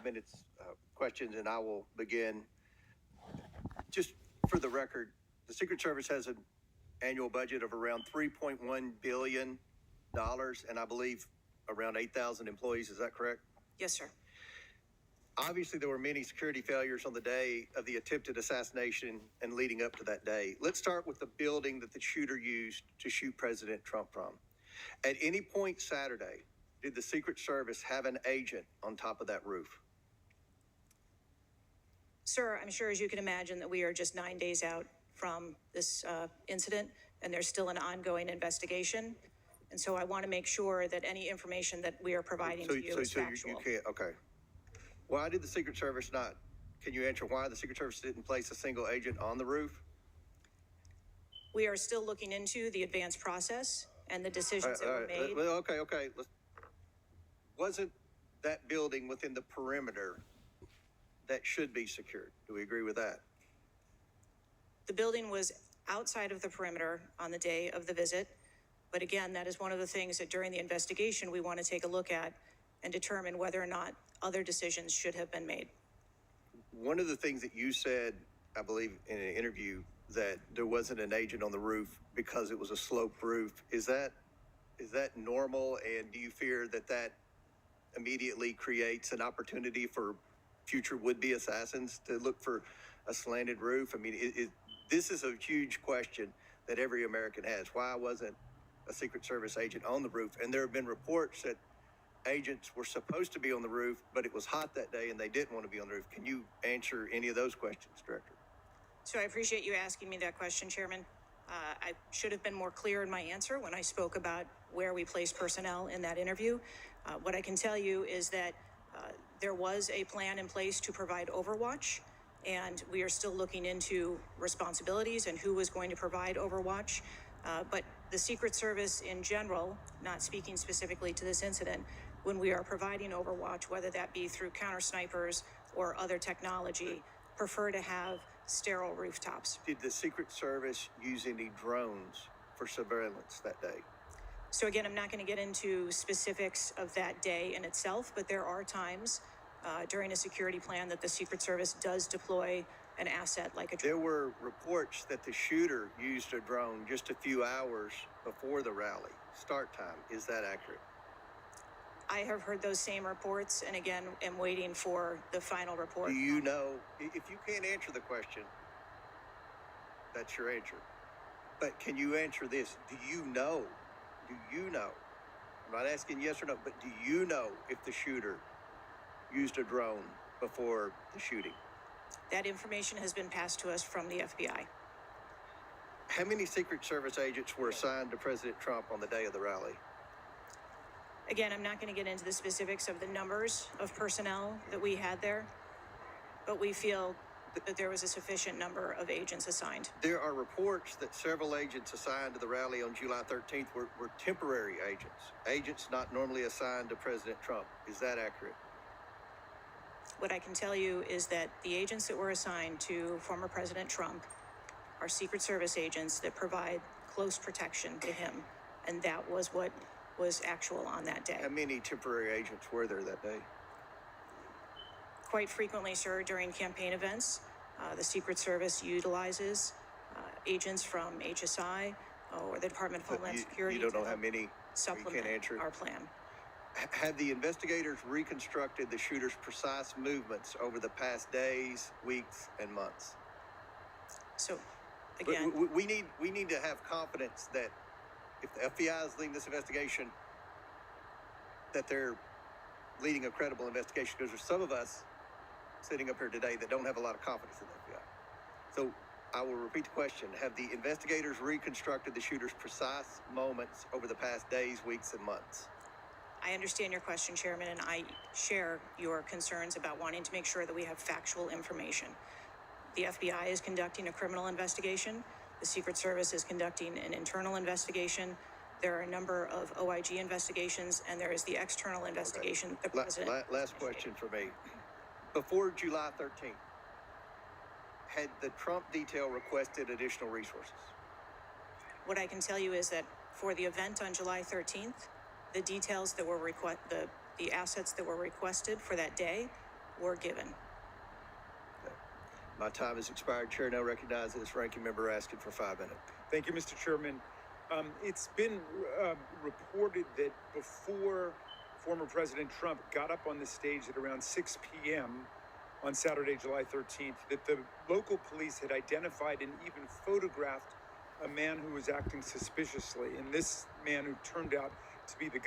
minutes questions, and I will begin. Just for the record, the Secret Service has an annual budget of around $3.1 billion, and I believe around 8,000 employees. Is that correct? Yes, sir. Obviously, there were many security failures on the day of the attempted assassination and leading up to that day. Let's start with the building that the shooter used to shoot President Trump from. At any point Saturday, did the Secret Service have an agent on top of that roof? Sir, I'm sure, as you can imagine, that we are just 9 days out from this incident, and there's still an ongoing investigation. And so I want to make sure that any information that we are providing to you is factual. You can't, okay. Why did the Secret Service not, can you answer why the Secret Service didn't place a single agent on the roof? We are still looking into the advanced process and the decisions that were made. Okay. Wasn't that building within the perimeter that should be secured? Do we agree with that? The building was outside of the perimeter on the day of the visit. But again, that is one of the things that during the investigation we want to take a look at and determine whether or not other decisions should have been made. One of the things that you said, I believe in an interview, that there wasn't an agent on the roof because it was a sloped roof. Is that normal? And do you fear that immediately creates an opportunity for future would-be assassins to look for a slanted roof? I mean, this is a huge question that every American has. Why wasn't a Secret Service agent on the roof? And there have been reports that agents were supposed to be on the roof, but it was hot that day and they didn't want to be on the roof. Can you answer any of those questions, Director? So I appreciate you asking me that question, Chairman. I should have been more clear in my answer when I spoke about where we placed personnel in that interview. What I can tell you is that there was a plan in place to provide overwatch, and we are still looking into responsibilities and who was going to provide overwatch. But the Secret Service in general, not speaking specifically to this incident, when we are providing overwatch, whether that be through counter snipers or other technology, prefer to have sterile rooftops. Did the Secret Service use any drones for surveillance that day? So again, I'm not going to get into specifics of that day in itself, but there are times during a security plan that the Secret Service does deploy an asset like a drone. There were reports that the shooter used a drone just a few hours before the rally start time. Is that accurate? I have heard those same reports, and again, am waiting for the final report. Do you know, if you can't answer the question, that's your answer. But can you answer this? Do you know? I'm not asking yes or no, but do you know if the shooter used a drone before the shooting? That information has been passed to us from the FBI. How many Secret Service agents were assigned to President Trump on the day of the rally? Again, I'm not going to get into the specifics of the numbers of personnel that we had there, but we feel that there was a sufficient number of agents assigned. There are reports that several agents assigned to the rally on July 13th were temporary agents not normally assigned to President Trump. Is that accurate? What I can tell you is that the agents that were assigned to former President Trump are Secret Service agents that provide close protection to him, and that was what was actual on that day. How many temporary agents were there that day? Quite frequently, sir, during campaign events, the Secret Service utilizes agents from HSI or the Department of Homeland Security. You don't know how many? Supplement you can't answer our plan. Have the investigators reconstructed the shooter's precise movements over the past days, weeks, and months? So, again, we need to have confidence that if the FBI is leading this investigation, that they're leading a credible investigation, because there's some of us sitting up here today that don't have a lot of confidence in the FBI. So I will repeat the question. Have the investigators reconstructed the shooter's precise moments over the past days, weeks, and months? I understand your question, Chairman, and I share your concerns about wanting to make sure that we have factual information. The FBI is conducting a criminal investigation. The Secret Service is conducting an internal investigation. There are a number of OIG investigations, and there is the external investigation. Okay. The president. Last question for me. Before July 13th, had the Trump detail requested additional resources? What I can tell you is that for the event on July 13th, the details that were the assets that were requested for that day were given. My time has expired. Chair now recognizes this ranking member asking for 5 minutes. Thank you, Mr. Chairman. It's been reported that before former President Trump got up on the stage at around 6 p.m. on Saturday, July 13th, that the local police had identified and even photographed a man who was acting suspiciously. And this man, who turned out to be the